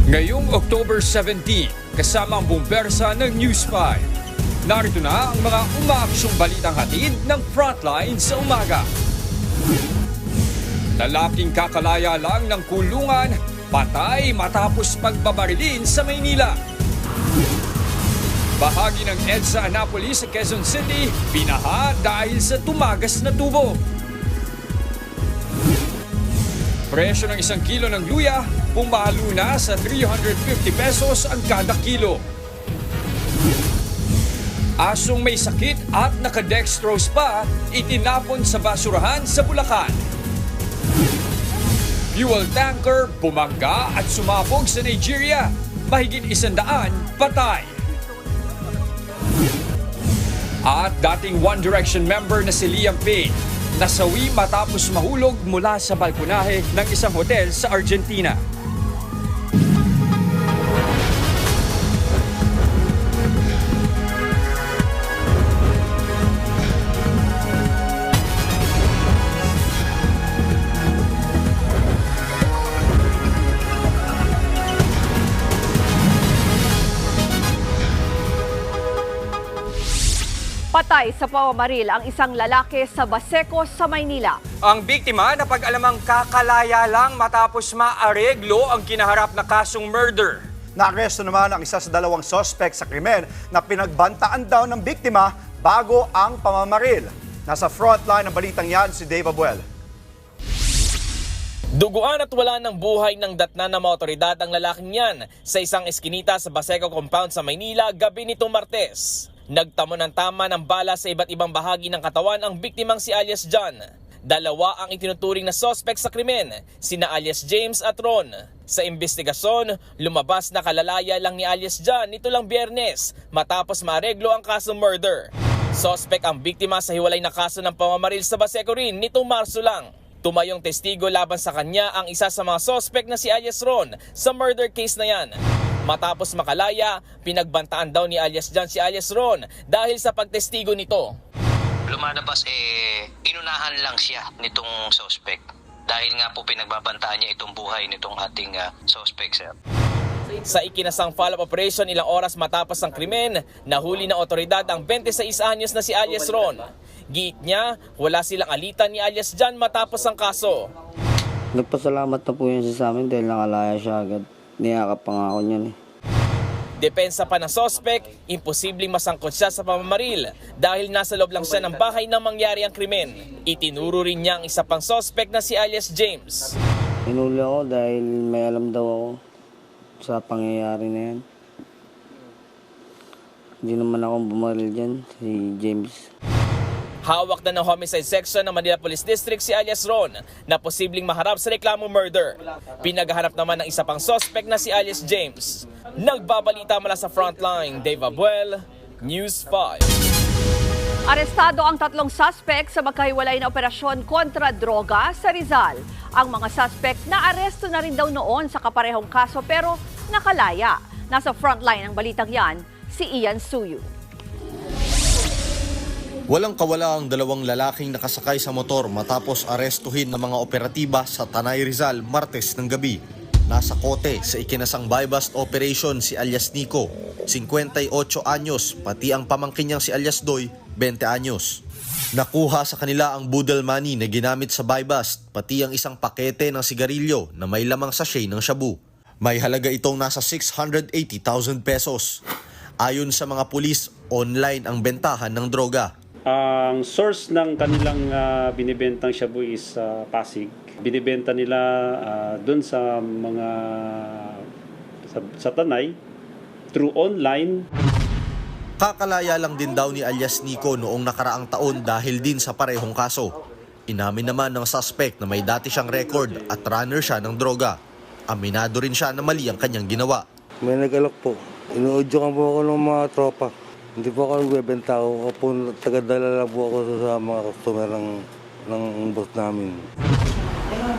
Ngayong October 17, kasama ang buong bersa ng News 5. Narito na ang mga umaaksyong balitang hatid ng Frontline sa umaga. Lalaking kakalaya lang ng kulungan, patay matapos pagbabarilin sa Maynila. Bahagi ng EDSA Annapolis sa Quezon City, binaha dahil sa tumagas na tubo. Presyo ng 1 kilo ng luya, pumalo na sa 350 pesos ang kada kilo. Asong may sakit at nakadextrose pa, itinapon sa basurahan sa Bulacan. Fuel tanker, bumangga at sumabog sa Nigeria. Mahigit 100 patay. At dating One Direction member na si Liam Payne, nasawi matapos mahulog mula sa balkonahe ng isang hotel sa Argentina. Patay sa pamamaril ang isang lalaki sa Baseco sa Maynila. Ang biktima na pag-alamang kakalaya lang matapos maareglo ang kinaharap na kasong murder. Naaresto naman ang isa sa 2 sospek sa krimen na pinagbantaan daw ng biktima bago ang pamamaril. Nasa frontline ng balitang yan si Dave Abuel. Duguan at wala ng buhay ng datnan ng mga otoridad ang lalaking yan sa isang eskinita sa Baseco Compound sa Maynila gabi nitong Martes. Nagtamo ng tama ng bala sa iba't ibang bahagi ng katawan ang biktimang si alias John. 2 ang itinuturing na suspect sa krimen, sina alias James at Ron. Sa investigasyon, lumabas na kalalaya lang ni alias John nito lang Biyernes matapos maareglo ang kasong murder. Suspect ang biktima sa hiwalay na kaso ng pamamaril sa Baseco rin nitong Marso lang. Tumayong testigo laban sa kanya ang isa sa mga suspect na si alias Ron sa murder case na yan. Matapos makalaya, pinagbantaan daw ni alias John si alias Ron dahil sa pagtestigo nito. Lumalabas inunahan lang siya nitong suspect dahil nga po pinagbabantaan niya itong buhay nitong ating suspect, sir. Sa ikinasang follow-up operation ilang oras matapos ang krimen, nahuli ng otoridad ang 26 anyos na si alias Ron. Giit niya, wala silang alitan ni alias John matapos ang kaso. Nagpasalamat na po yun sa amin dahil nakalaya siya agad. Niyakap pa nga ako niyan eh. Depensa pa ng suspect, imposibleng masangkot siya sa pamamaril dahil nasa loob lang siya ng bahay nang mangyari ang krimen. Itinuro rin niya ang isa pang suspect na si alias James. Hinuli ako dahil may alam daw ako sa pangyayari na yan. Hindi naman ako bumaril dyan, si James. Hawak na ng homicide section ng Manila Police District si alias Ron na posibleng maharap sa reklamo murder. Pinaghahanap naman ng isa pang suspect na si alias James. Nagbabalita mula sa frontline, Dave Abuel, News 5. Arestado ang 3 suspect sa magkahiwalay na operasyon kontra droga sa Rizal. Ang mga suspect na aresto na rin daw noon sa kaparehong kaso pero nakalaya. Nasa frontline ng balitang yan, si Ian Suyu. Walang kawala ang 2 lalaking nakasakay sa motor matapos arestuhin ng mga operatiba sa Tanay Rizal Martes ng gabi. Nasa kote sa ikinasang buy-bust operation si alias Nico, 58 anyos, pati ang pamangkin niyang si alias Doy, 20 anyos. Nakuha sa kanila ang budel money na ginamit sa buy-bust, pati ang isang pakete ng sigarilyo na may lamang sachet ng shabu. May halaga itong nasa 680,000 pesos. Ayon sa mga pulis, online ang bentahan ng droga. Ang source ng kanilang binibentang shabu is Pasig. Binibenta nila doon sa mga sa Tanay through online. Kakalaya lang din daw ni alias Nico noong nakaraang taon dahil din sa parehong kaso. Inamin naman ng suspect na may dati siyang record at runner siya ng droga. Aminado rin siya na mali ang kanyang ginawa. May nagalok po. Inuudyokan po ako ng mga tropa. Hindi po ako nagbebenta. Ako po tagadala lang po ako sa mga customer ng boss namin.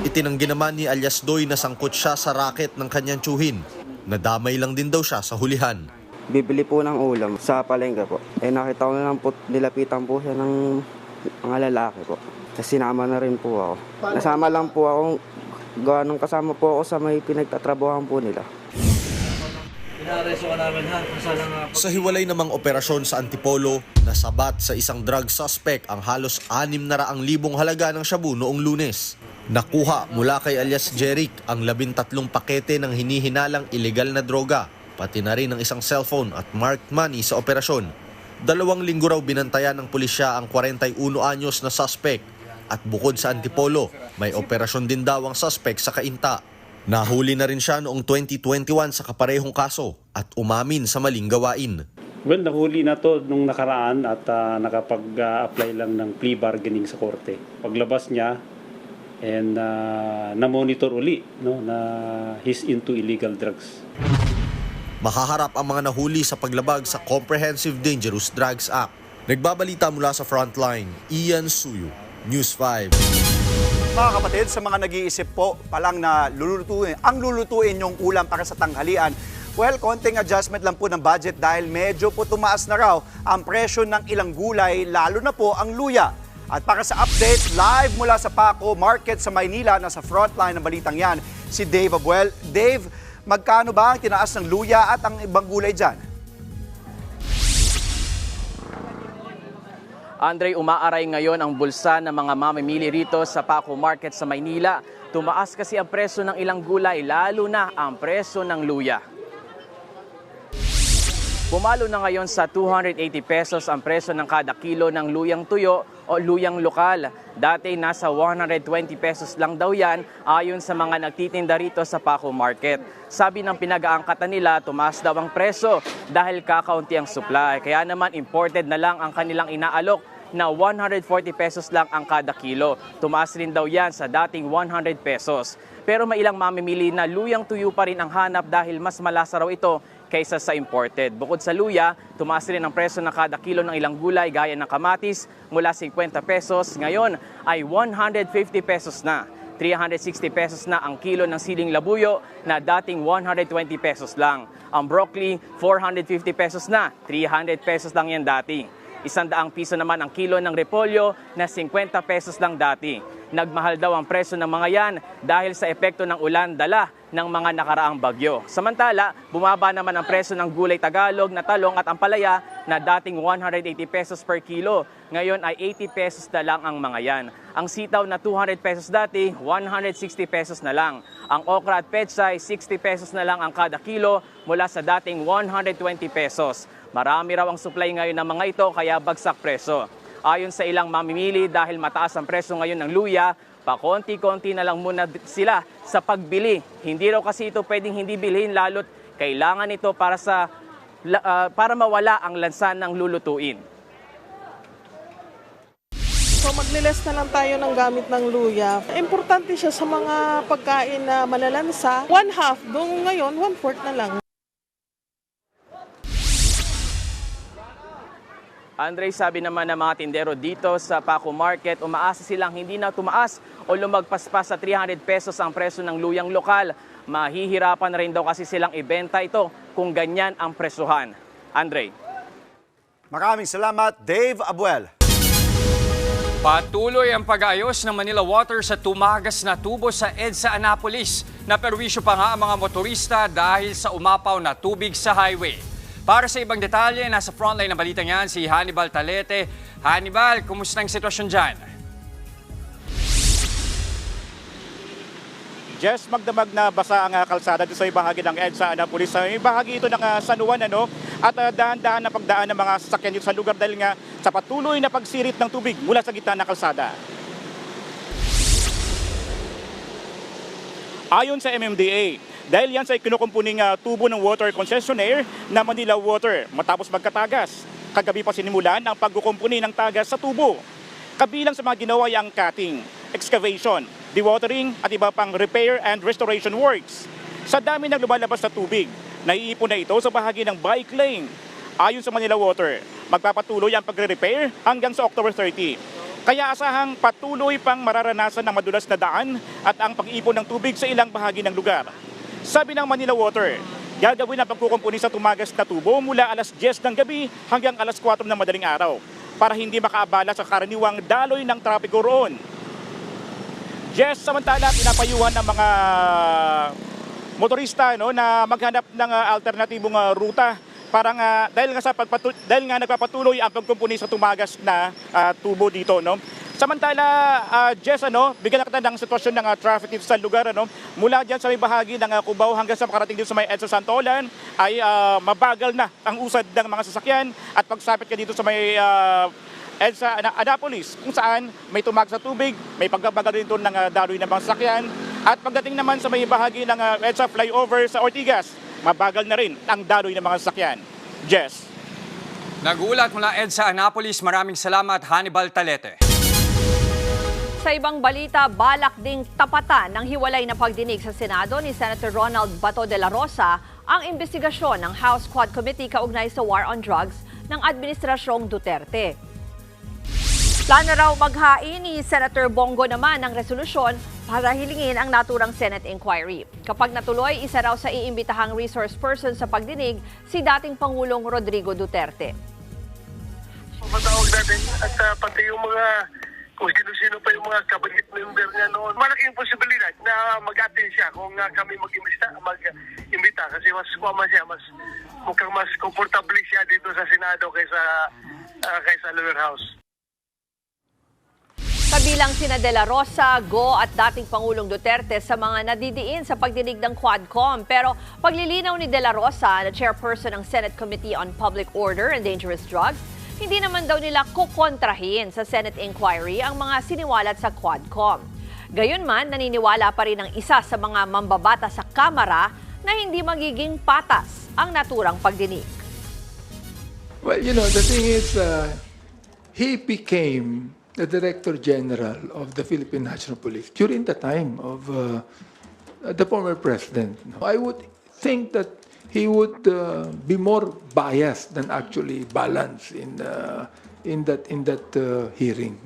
Itinanggi naman ni alias Doy na sangkot siya sa racket ng kanyang tsuhin. Nadamay lang din daw siya sa hulihan. Bibili po ng ulam sa palengke po. Nakita ko na lang po, nilapitan po siya ng mga lalaki po. Kasi sinama na rin po ako. Nasama lang po ako, gawa nung kasama po ako sa may pinagtatrabahan po nila. Inaaresto ka namin ha. Sa hiwalay namang operasyon sa Antipolo, nasabat sa isang drug suspect ang halos 600,000 halaga ng shabu noong Lunes. Nakuha mula kay alias Jeric ang 13 pakete ng hinihinalang ilegal na droga, pati na rin ang isang cellphone at marked money sa operasyon. 2 linggo raw binantayan ng pulisya ang 41 anyos na suspect at bukod sa Antipolo, may operasyon din daw ang suspect sa Cainta. Nahuli na rin siya noong 2021 sa kaparehong kaso at umamin sa maling gawain. Well, nahuli na to nung nakaraan at nakapag-apply lang ng plea bargaining sa korte. Paglabas niya and na-monitor uli na he's into illegal drugs. Makaharap ang mga nahuli sa paglabag sa Comprehensive Dangerous Drugs Act. Nagbabalita mula sa Frontline, Ian Suyo, News 5. Mga kapatid, sa mga nag-iisip po palang na lulutuin yung ulam para sa tanghalian, well, konting adjustment lang po ng budget dahil medyo po tumaas na raw ang presyo ng ilang gulay, lalo na po ang luya. At para sa update, live mula sa Paco Market sa Maynila, nasa frontline ng balitang yan, si Dave Abuel. Dave, magkano ba ang tinaas ng luya at ang ibang gulay dyan? Andre, umaaray ngayon ang bulsa ng mga mamimili rito sa Paco Market sa Maynila. Tumaas kasi ang presyo ng ilang gulay, lalo na ang presyo ng luya. Pumalo na ngayon sa 280 pesos ang presyo ng kada kilo ng luyang tuyo o luyang lokal. Dati nasa 120 pesos lang daw yan ayon sa mga nagtitinda rito sa Paco Market. Sabi ng pinag-aangkatan nila, tumaas daw ang presyo dahil kakaunti ang supply. Kaya naman imported na lang ang kanilang inaalok na 140 pesos lang ang kada kilo. Tumaas rin daw yan sa dating 100 pesos. Pero may ilang mamimili na luyang tuyo pa rin ang hanap dahil mas malasa raw ito kaysa sa imported. Bukod sa luya, tumaas rin ang presyo ng kada kilo ng ilang gulay gaya ng kamatis mula 50 pesos. Ngayon ay 150 pesos na. 360 pesos na ang kilo ng siling labuyo na dating 120 pesos lang. Ang broccoli, 450 pesos na. 300 pesos lang yan dati. 100 piso naman ang kilo ng repolyo na 50 pesos lang dati. Nagmahal daw ang presyo ng mga yan dahil sa epekto ng ulan dala ng mga nakaraang bagyo. Samantala, bumaba naman ang presyo ng gulay Tagalog na talong at ampalaya na dating 180 pesos per kilo. Ngayon ay 80 pesos na lang ang mga yan. Ang sitaw na 200 pesos dati, 160 pesos na lang. Ang okra at pechay, 60 pesos na lang ang kada kilo mula sa dating 120 pesos. Marami raw ang supply ngayon ng mga ito kaya bagsak presyo. Ayon sa ilang mamimili dahil mataas ang presyo ngayon ng luya, pakonti-konti na lang muna sila sa pagbili. Hindi raw kasi ito pwedeng hindi bilhin lalo't kailangan ito para mawala ang lansan ng lulutuin. So magliles na lang tayo ng gamit ng luya. Importante siya sa mga pagkain na malalansa. 1/2, doon ngayon 1/4 na lang. Andre, sabi naman ng mga tindero dito sa Paco Market, umaasa silang hindi na tumaas o lumagpas pa sa 300 pesos ang presyo ng luyang lokal. Mahihirapan na rin daw kasi silang ibenta ito kung ganyan ang presyuhan. Andre. Maraming salamat, Dave Abuel. Patuloy ang pag-aayos ng Manila Water sa tumagas na tubo sa EDSA Annapolis. Naperwisyo pa nga ang mga motorista dahil sa umapaw na tubig sa highway. Para sa ibang detalye, nasa frontline ng balitang yan si Hannibal Talete. Hannibal, kumusta ang sitwasyon dyan? Jess, magdamag na basa ang kalsada doon sa bahagi ng EDSA Annapolis. Sa bahagi ito ng San Juan, at dahan-dahan na pagdaan ng mga sasakyan dito sa lugar dahil nga sa patuloy na pagsirit ng tubig mula sa gitna ng kalsada. Ayon sa MMDA, dahil yan sa kinukumpuning tubo ng water concessionaire na Manila Water matapos magkatagas. Kagabi pa sinimulan ang pagkukumpuni ng tagas sa tubo. Kabilang sa mga ginawa ay ang cutting, excavation, dewatering at iba pang repair and restoration works. Sa dami ng lumalabas na tubig, naiipon na ito sa bahagi ng bike lane. Ayon sa Manila Water, magpapatuloy ang pagre-repair hanggang sa October 30. Kaya asahang patuloy pang mararanasan ng madulas na daan at ang pag-ipon ng tubig sa ilang bahagi ng lugar. Sabi ng Manila Water, gagawin ang pagkukumpuni sa tumagas na tubo mula alas 10 ng gabi hanggang alas 4 ng madaling araw para hindi makaabala sa karaniwang daloy ng trapiko roon. Samantala, pinapayuhan ng mga motorista na maghanap ng alternatibong ruta. Parang dahil nga nagpapatuloy ang pagkumpuni sa tumagas na tubo dito. Samantala, Jess, bigyan na kita ng sitwasyon ng traffic dito sa lugar. Mula dyan sa may bahagi ng Cubao hanggang sa makarating dito sa may EDSA Santolan ay mabagal na ang usad ng mga sasakyan. At pagsapit ka dito sa may EDSA Annapolis, kung saan may tumagas sa tubig, may pagbabagal dito ng daloy ng mga sasakyan. At pagdating naman sa may bahagi ng EDSA flyover sa Ortigas, mabagal na rin ang daloy ng mga sasakyan. Jess. Nagulat mula EDSA Annapolis, maraming salamat Hannibal Talete. Sa ibang balita, balak ding tapatan ng hiwalay na pagdinig sa Senado ni Senator Ronald Bato de la Rosa ang investigasyon ng House Quad Committee kaugnay sa war on drugs ng Administrasyong Duterte. Plano raw maghain ni Senator Bongo naman ng resolusyon para hilingin ang naturang Senate inquiry. Kapag natuloy, isa raw sa iimbitahang resource person sa pagdinig si dating Pangulong Rodrigo Duterte. Matawag natin at pati yung mga kung sino-sino pa yung mga cabinet member niya noon. Malaking posibilidad na mag-attend siya kung kami mag-imbita kasi mas mukhang mas komportable siya dito sa Senado kaysa lower house. Kabilang sina De La Rosa, Go at dating Pangulong Duterte sa mga nadidiin sa pagdinig ng Quadcom. Pero paglilinaw ni De La Rosa, na chairperson ng Senate Committee on Public Order and Dangerous Drugs, hindi naman daw nila kukontrahin sa Senate inquiry ang mga siniwalat sa Quadcom. Gayunman, naniniwala pa rin ang isa sa mga mambabata sa Kamara na hindi magiging patas ang naturang pagdinig. Well, the thing is, he became the Director General of the Philippine National Police during the time of the former president. I would think that he would be more biased than actually balanced in that hearing.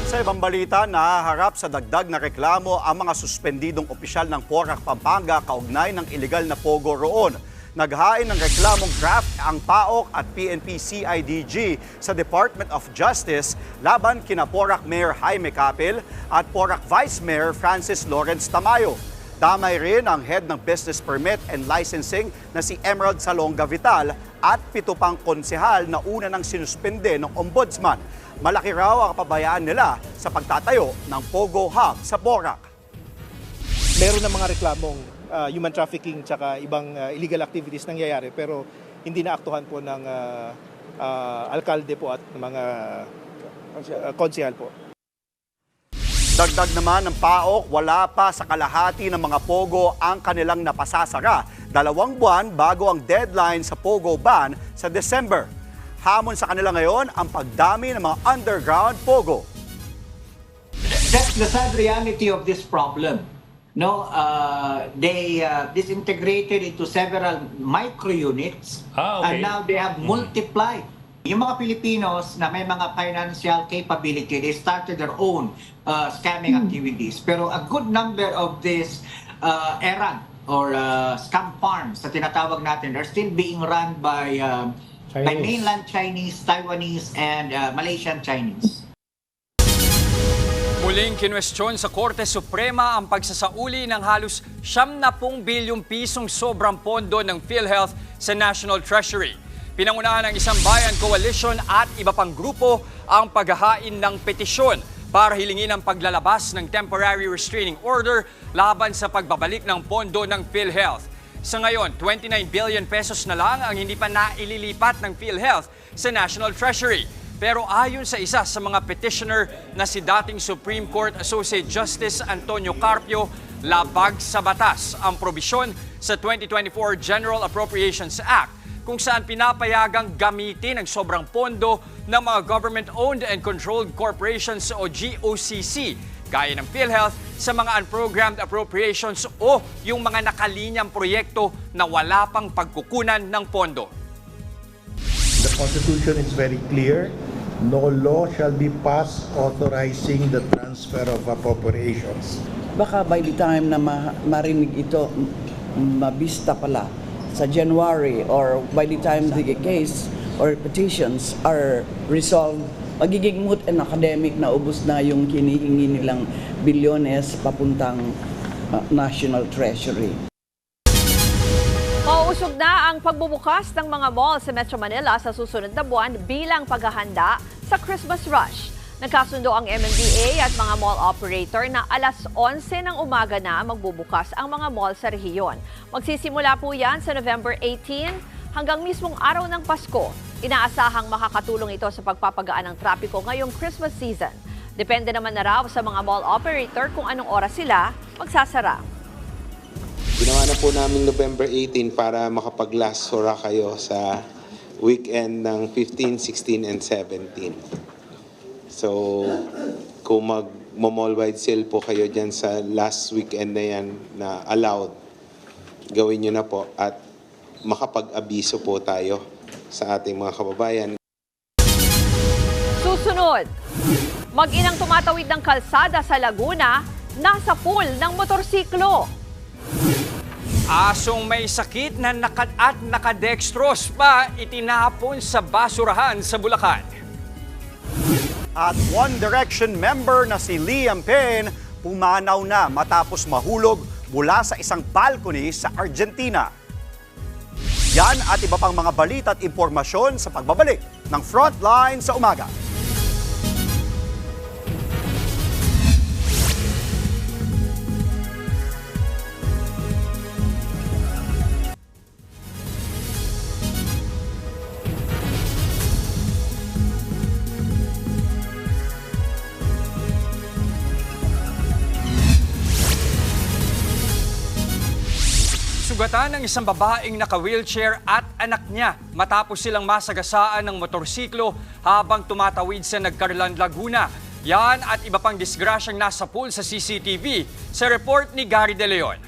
Sa ibang balita, nahaharap sa dagdag na reklamo ang mga suspendidong opisyal ng Porac, Pampanga kaugnay ng iligal na pogo roon. Naghain ng reklamong draft ang PAOK at PNP-CIDG sa Department of Justice laban kina Porac Mayor Jaime Capil at Porac Vice Mayor Francis Lawrence Tamayo. Damay rin ang head ng Business Permit and Licensing na si Emerald Salonga Vital at 7 pang konsehal na una nang sinuspende ng Ombudsman. Malaki raw ang kapabayaan nila sa pagtatayo ng Pogo Hub sa Porac. Meron ng mga reklamong human trafficking tsaka ibang illegal activities nangyayari pero hindi naaktuhan po ng alkalde po at mga konsehal po. Dagdag naman ng PAOK, wala pa sa kalahati ng mga Pogo ang kanilang napasasara. 2 buwan bago ang deadline sa Pogo ban sa December. Hamon sa kanila ngayon ang pagdami ng mga underground Pogo. That's the sad reality of this problem. No, they disintegrated into several micro units, and now they have multiplied. Yung mga Filipinos na may mga financial capability, they started their own scamming activities. Pero a good number of these errand or scam farms na tinatawag natin are still being run by mainland Chinese, Taiwanese, and Malaysian Chinese. Muling kinwestiyon sa Korte Suprema ang pagsasauli ng halos 70 bilyong pisong sobrang pondo ng PhilHealth sa National Treasury. Pinangunahan ng Isang Bayan Coalition at iba pang grupo ang paghahain ng petisyon para hilingin ang paglalabas ng temporary restraining order laban sa pagbabalik ng pondo ng PhilHealth. Sa ngayon, 29 billion pesos na lang ang hindi pa naililipat ng PhilHealth sa National Treasury. Pero ayon sa isa sa mga petitioner na si dating Supreme Court Associate Justice Antonio Carpio, labag sa batas ang probisyon sa 2024 General Appropriations Act kung saan pinapayagang gamitin ang sobrang pondo ng mga government-owned and controlled corporations o GOCC, gaya ng PhilHealth, sa mga unprogrammed appropriations o yung mga nakalinyang proyekto na wala pang pagkukunan ng pondo. The Constitution is very clear. No law shall be passed authorizing the transfer of appropriations. Baka by the time na marinig ito, mabista pala sa January or by the time the case or petitions are resolved, magiging moot and academic na ubos na yung kinihingi nilang bilyones papuntang national treasury. Mauusog na ang pagbubukas ng mga mall sa Metro Manila sa susunod na buwan bilang paghahanda sa Christmas rush. Nagkasundo ang MMDA at mga mall operator na alas 11 ng umaga na magbubukas ang mga mall sa rehiyon. Magsisimula po yan sa November 18 hanggang mismong araw ng Pasko. Inaasahang makakatulong ito sa pagpapagaan ng trapiko ngayong Christmas season. Depende naman na raw sa mga mall operator kung anong oras sila magsasara. Ginawa na po namin November 18 para makapag-last hurrah kayo sa weekend ng 15, 16, and 17. So, kung mag-mall wide sale po kayo dyan sa last weekend na yan na allowed, gawin nyo na po at makapag-abiso po tayo sa ating mga kababayan. Susunod, mag-inang tumatawid ng kalsada sa Laguna, nasa pool ng motorsiklo. Asong may sakit na nakadextrose pa itinapon sa basurahan sa Bulacan. At One Direction member na si Liam Payne pumanaw na matapos mahulog mula sa isang balcony sa Argentina. Yan at iba pang mga balita at impormasyon sa pagbabalik ng Frontline sa umaga. Sugatan ng isang babaeng naka-wheelchair at anak niya matapos silang masagasaan ng motorsiklo habang tumatawid sa Nagcarlan, Laguna. Yan at iba pang disgrasyang nasa pool sa CCTV sa report ni Gary De Leon.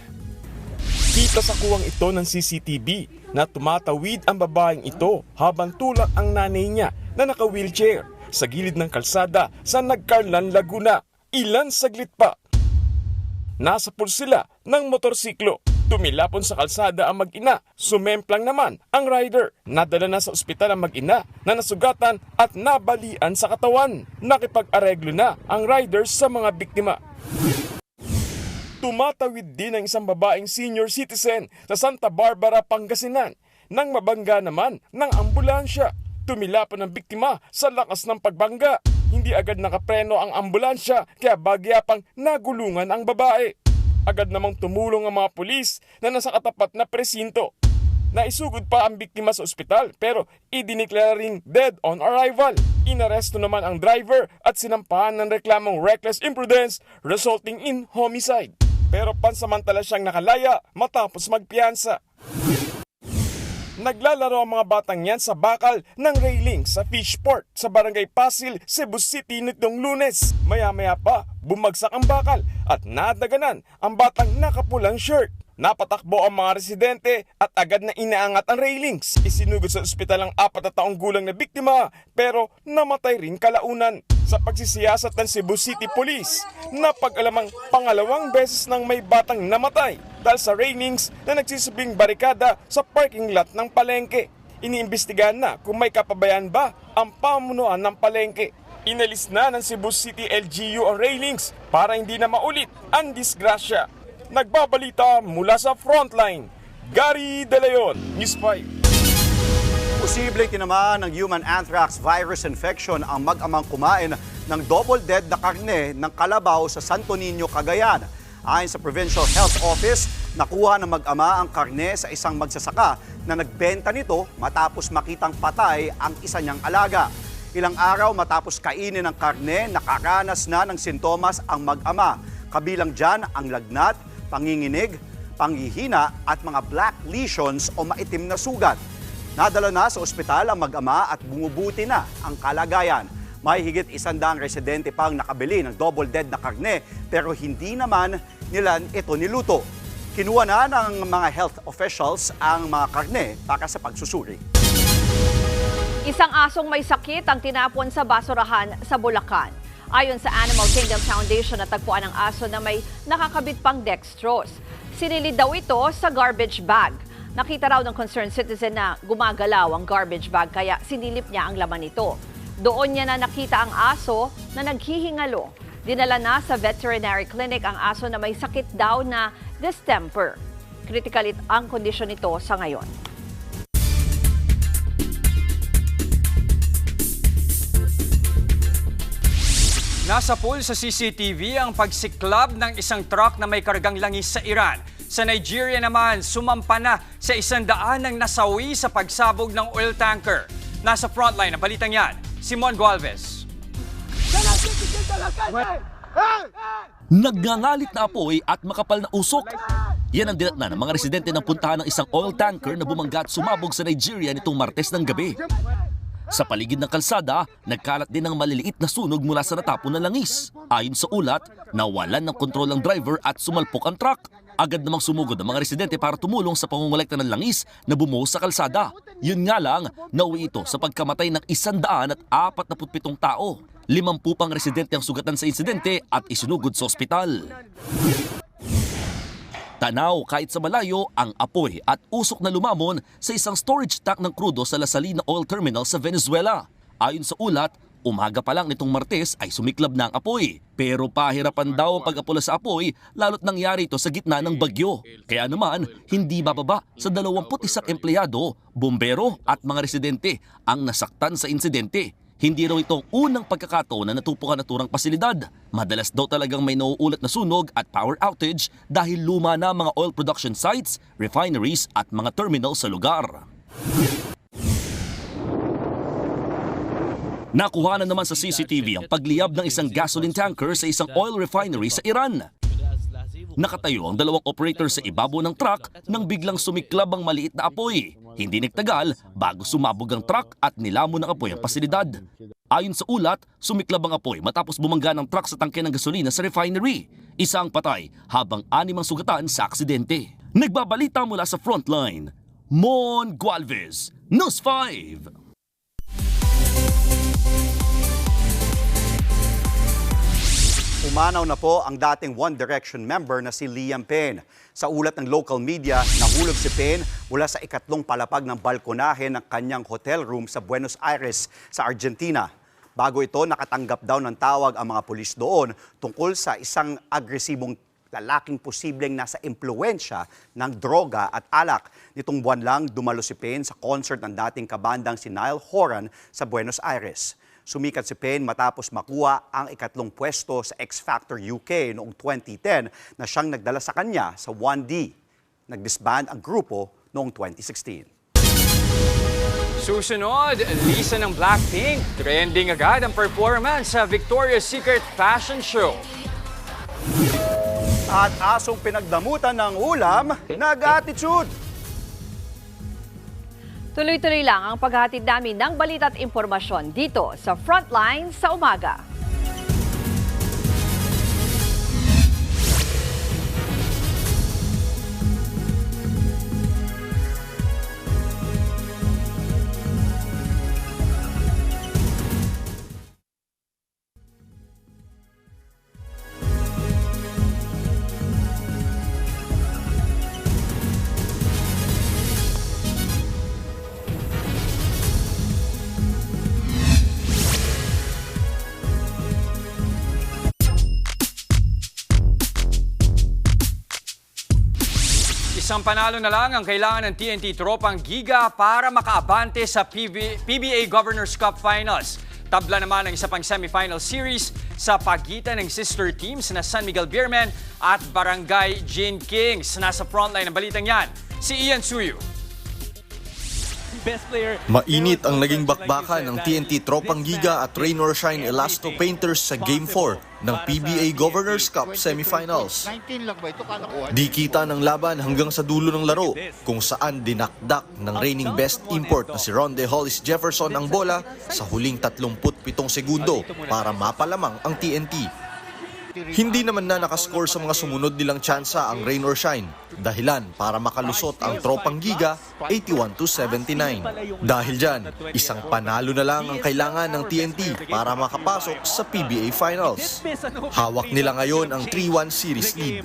Kita sa kuwang ito ng CCTV na tumatawid ang babaeng ito habang tulak ang nanay niya na naka-wheelchair sa gilid ng kalsada sa Nagcarlan, Laguna. Ilan saglit pa. Nasa pool sila ng motorsiklo. Tumilapon sa kalsada ang mag-ina. Sumemplang naman ang rider. Nadala na sa ospital ang mag-ina na nasugatan at nabalian sa katawan. Nakipag-areglo na ang rider sa mga biktima. Tumatawid din ang isang babaeng senior citizen sa Santa Barbara, Pangasinan nang mabangga naman ng ambulansya. Tumilapon ang biktima sa lakas ng pagbangga. Hindi agad nakapreno ang ambulansya kaya bagya pang nagulungan ang babae. Agad namang tumulong ang mga pulis na nasa katapat na presinto. Naisugod pa ang biktima sa ospital pero idiniklara ring dead on arrival. Inaresto naman ang driver at sinampahan ng reklamong reckless imprudence resulting in homicide. Pero pansamantala siyang nakalaya matapos magpiyansa. Naglalaro ang mga batang yan sa bakal ng railing sa Fishport sa Barangay Pasil, Cebu City nitong Lunes. Maya-maya pa, bumagsak ang bakal at nadaganan ang batang nakapulang shirt. Napatakbo ang mga residente at agad na inaangat ang railings. Isinugod sa ospital ang 4 na taong gulang na biktima pero namatay rin kalaunan. Sa pagsisiyasat ng Cebu City Police, napag-alamang pangalawang beses nang may batang namatay dahil sa railings na nagsisibing barikada sa parking lot ng palengke. Iniimbestigahan na kung may kapabayaan ba ang pamunuan ng palengke. Inalis na ng Cebu City LGU ang railings para hindi na maulit ang disgrasya. Nagbabalita mula sa Frontline, Gary De Leon, News 5. Posibleng tinamaan ng human anthrax virus infection ang mag-amang kumain ng double-dead na karne ng kalabaw sa Santo Niño, Cagayan. Ayon sa Provincial Health Office, nakuha ng mag-ama ang karne sa isang magsasaka na nagbenta nito matapos makitang patay ang isa niyang alaga. Ilang araw matapos kainin ng karne, nakaranas na ng sintomas ang mag-ama. Kabilang dyan ang lagnat, panginginig, panghihina at mga black lesions o maitim na sugat. Nadala na sa ospital ang mag-ama at bumubuti na ang kalagayan. May higit 100 residente pang nakabili ng double-dead na karne pero hindi naman nila ito niluto. Kinuha na ng mga health officials ang mga karne para sa pagsusuri. Isang asong may sakit ang tinapon sa basurahan sa Bulacan. Ayon sa Animal Kingdom Foundation, natagpuan ang aso na may nakakabit pang dextrose. Sinilid daw ito sa garbage bag. Nakita raw ng concerned citizen na gumagalaw ang garbage bag kaya sinilip niya ang laman nito. Doon niya na nakita ang aso na naghihingalo. Dinala na sa veterinary clinic ang aso na may sakit daw na distemper. Critical ang kondisyon nito sa ngayon. Nasa pool sa CCTV ang pagsiklab ng isang truck na may kargang langis sa Iran. Sa Nigeria naman, sumampa na sa 100 ng nasawi sa pagsabog ng oil tanker. Nasa frontline ng balitang yan, Simon Gualvez. Nagngangalit na apoy at makapal na usok. Yan ang dinatna ng mga residente ng puntahan ng isang oil tanker na bumangga at sumabog sa Nigeria nitong Martes ng gabi. Sa paligid ng kalsada, nagkalat din ng maliliit na sunog mula sa natapon na langis. Ayon sa ulat, nawalan ng kontrol ang driver at sumalpok ang truck. Agad namang sumugod ang mga residente para tumulong sa pangungulekta ng langis na bumuhos sa kalsada. Yun nga lang, nauwi ito sa pagkamatay ng 147 tao. 50 pang residente ang sugatan sa insidente at isinugod sa ospital. Tanaw kahit sa malayo ang apoy at usok na lumamon sa isang storage tank ng krudo sa La Salina Oil Terminal sa Venezuela. Ayon sa ulat, umaga pa lang nitong Martes ay sumiklab na ang apoy. Pero pahirapan daw ang pag-apula sa apoy lalo't nangyari ito sa gitna ng bagyo. Kaya naman, hindi bababa sa 21 empleyado, bombero at mga residente ang nasaktan sa insidente. Hindi raw itong unang pagkakataon na natupukan na turang pasilidad. Madalas daw talagang may nauulat na sunog at power outage dahil luma na mga oil production sites, refineries at mga terminal sa lugar. Nakuha na naman sa CCTV ang pagliyab ng isang gasoline tanker sa isang oil refinery sa Iran. Nakatayo ang dalawang operator sa ibabaw ng truck nang biglang sumiklab ang maliit na apoy. Hindi nagtagal bago sumabog ang truck at nilamon ng apoy ang pasilidad. Ayon sa ulat, sumiklab ang apoy matapos bumangga ng truck sa tangke ng gasolina sa refinery. Isa ang patay habang 6 ang sugatan sa aksidente. Nagbabalita mula sa frontline, Mon Gualvez, News 5. Umanaw na po ang dating One Direction member na si Liam Payne. Sa ulat ng local media, nahulog si Payne mula sa ikatlong palapag ng balkonahe ng kanyang hotel room sa Buenos Aires sa Argentina. Bago ito, nakatanggap daw ng tawag ang mga pulis doon tungkol sa isang agresibong lalaking posibleng nasa impluwensya ng droga at alak. Nitong buwan lang, dumalo si Payne sa concert ng dating kabandang si Niall Horan sa Buenos Aires. Sumikat si Payne matapos makuha ang ikatlong pwesto sa X Factor UK noong 2010 na siyang nagdala sa kanya sa 1D. Nagdisband ang grupo noong 2016. Susunod, Lisa ng Blackpink. Trending agad ang performance sa Victoria's Secret Fashion Show. At asong pinagdamutan ng ulam, nag-attitude. Tuloy-tuloy lang ang paghahatid namin ng balita at impormasyon dito sa Frontline sa umaga. Isang panalo na lang ang kailangan ng TNT Tropang Giga para makaabante sa PBA Governors Cup Finals. Tabla naman ang isa pang semifinal series sa pagitan ng sister teams na San Miguel Beermen at Barangay Gin Kings. Nasa frontline ng balitang yan, si Ian Suyu. Mainit ang naging bakbakan ng TNT Tropang Giga at Rain or Shine Elasto Painters sa Game 4 ng PBA Governors Cup Semifinals. Di kita ng laban hanggang sa dulo ng laro kung saan dinakdak ng reigning best import na si Ronde Hollis Jefferson ang bola sa huling 37 segundo para mapalamang ang TNT. Hindi naman na nakascore sa mga sumunod nilang tsansa ang Rain or Shine, dahilan para makalusot ang Tropang Giga 81-79. Dahil dyan, isang panalo na lang ang kailangan ng TNT para makapasok sa PBA Finals. Hawak nila ngayon ang 3-1 series lead.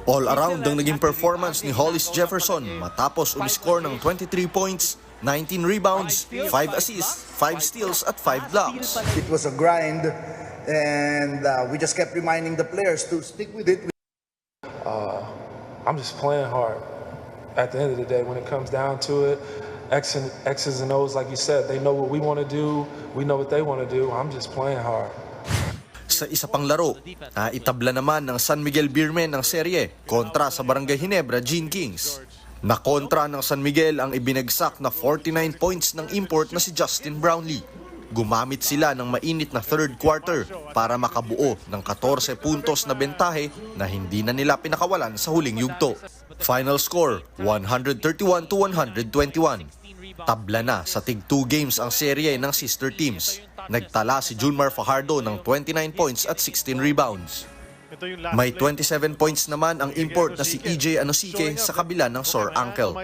All around ang naging performance ni Hollis Jefferson matapos umiscore ng 23 points, 19 rebounds, 5 assists, 5 steals at 5 blocks. It was a grind and we just kept reminding the players to stick with it. I'm just playing hard. At the end of the day, when it comes down to it, X's and O's, like you said, they know what we want to do, we know what they want to do. I'm just playing hard. Sa isa pang laro, itabla naman ng San Miguel Beermen ang serye kontra sa Barangay Ginebra Gene Kings. Na kontra ng San Miguel ang ibinagsak na 49 points ng import na si Justin Brownlee. Gumamit sila ng mainit na third quarter para makabuo ng 14 puntos na bentahe na hindi na nila pinakawalan sa huling yugto. Final score, 131-121. Tabla na sa tig 2 games ang serye ng sister teams. Nagtala si Junmar Fajardo ng 29 points at 16 rebounds. May 27 points naman ang import na si EJ Anosike sa kabila ng sore ankle.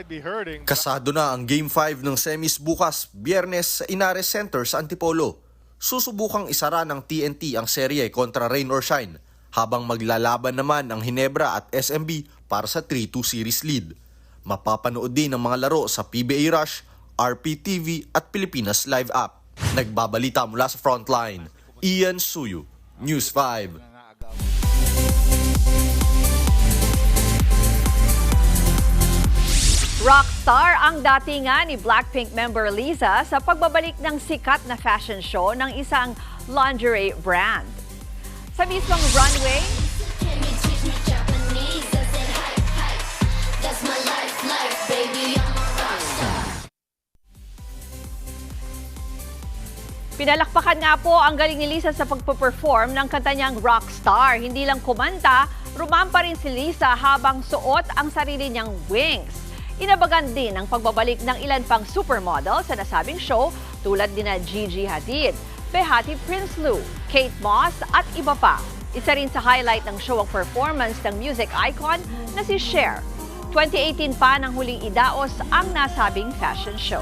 Kasado na ang Game 5 ng semis bukas, Biyernes sa Inares Center sa Antipolo. Susubukang isara ng TNT ang serye kontra Rain or Shine, habang maglalaban naman ang Ginebra at SMB para sa 3-2 series lead. Mapapanood din ang mga laro sa PBA Rush, RPTV at Pilipinas Live app. Nagbabalita mula sa Frontline, Ian Suyu, News 5. Rockstar ang datingan ni Blackpink member Lisa sa pagbabalik ng sikat na fashion show ng isang lingerie brand. Sa mismong runway, pinalakpakan nga po ang galing ni Lisa sa pagpo-perform ng kanta niyang Rockstar. Hindi lang kumanta, rumampa rin si Lisa habang suot ang sarili niyang wings. Inabagan din ang pagbabalik ng ilan pang supermodel sa nasabing show tulad nina Gigi Hadid, Behati Prinsloo, Kate Moss at iba pa. Isa rin sa highlight ng show ang performance ng music icon na si Cher. 2018 pa nang huling idaos ang nasabing fashion show.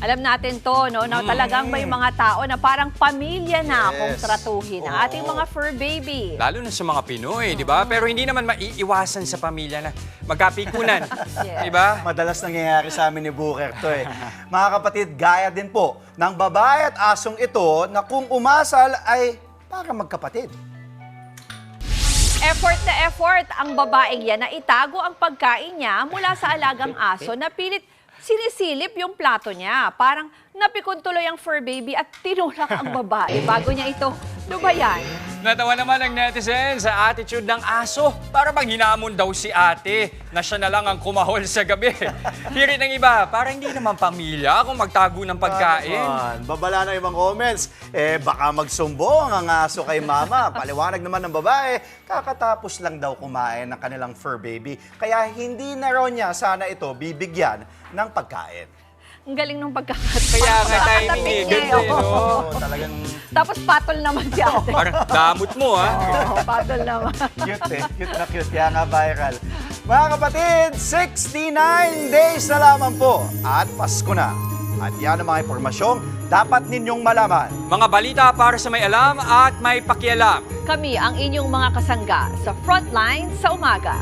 Alam natin to, no, na talagang may mga tao na parang pamilya na kung tratuhin ang ating mga fur baby. Lalo na sa mga Pinoy, di ba? Pero hindi naman maiiwasan sa pamilya na magkapikunan, di ba? Madalas nangyayari sa amin ni Booker to eh. Mga kapatid, gaya din po ng babae at asong ito na kung umasal ay para magkapatid. Effort na effort ang babaeng yan na itago ang pagkain niya mula sa alagang aso na pilit sinisilip yung plato niya. Parang napikon tuloy ang fur baby at tinulak ang babae bago niya ito lubayan. Natawa naman ang netizen sa attitude ng aso para bang hinamon daw si ate na siya na lang ang kumahol sa gabi. Hirit ng iba, parang hindi naman pamilya kung magtago ng pagkain. Babala na ibang comments, baka magsumbong ang aso kay mama. Paliwanag naman ng babae, kakatapos lang daw kumain ng kanilang fur baby. Kaya hindi na raw niya sana ito bibigyan ng pagkain. Ang galing nung pagkakat. Kaya nga timing eh. Talagang... Tapos patol naman si ate. Parang damot mo, ha? Oo, patol naman. Cute eh. Cute na cute. Kaya nga viral. Mga kapatid, 69 days na lamang po. At Pasko na. At yan ang mga impormasyong dapat ninyong malaman. Mga balita para sa may alam at may pakialam. Kami ang inyong mga kasangga sa Frontline sa umaga.